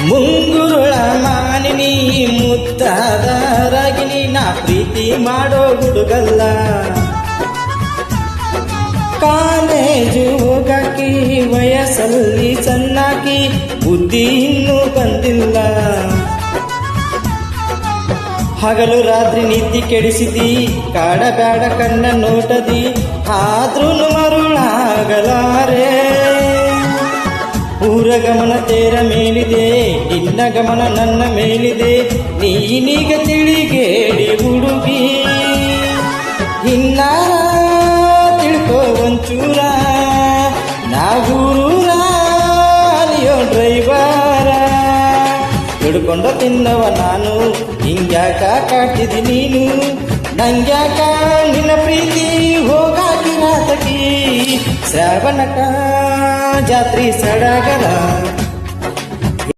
ಮುಂಗುರುಳ ಮಾನಿನಿ ಮುತ್ತಾದ ರಾಗಿನಿ ನಾ ಪ್ರೀತಿ ಮಾಡೋ ಹುಡುಗಲ್ಲ. ಕಾಲೇಜು ಹೋಗಾಕಿ ವಯಸ್ಸಲ್ಲಿ ಸಣ್ಣಾಕಿ ಬುದ್ಧಿ ಇನ್ನೂ ಬಂದಿಲ್ಲ. ಹಗಲು ರಾತ್ರಿ ನಿದ್ದೆ ಕೆಡಿಸಿದಿ ಕಾಡಬೇಡ ಕಣ್ಣ ನೋಟದಿ ಆದ್ರೂ ಮರುಳಾಗಲಾರೆ. ಊರ ಗಮನ ತೇರ ಮೇಲಿದೆ ನಿನ್ನ ಗಮನ ನನ್ನ ಮೇಲಿದೆ ನೀನೀಗ ತಿಳಿಗೇಡಿ ಹುಡುಗಿ. ಇನ್ನ ತಿಳ್ಕೋ ಒಂಚೂರ ನಾಗೂರ ಅಲಿಯೋ ಡ್ರೈವರ. ಹಿಡ್ಕೊಂಡ ತಿನ್ನವ ನಾನು ಹಿಂಗ್ಯಾಕ ಕಾಡ್ತಿದಿ ನೀನು ನಂಗ್ಯಾಕ ನಿನ್ನ ಪ್ರೀತಿ ಹೋಗಾಕಿ ರಾತಕಿ ಶ್ರಾವಣಕ ಜಾತ್ರಿ ಸಡಗರ.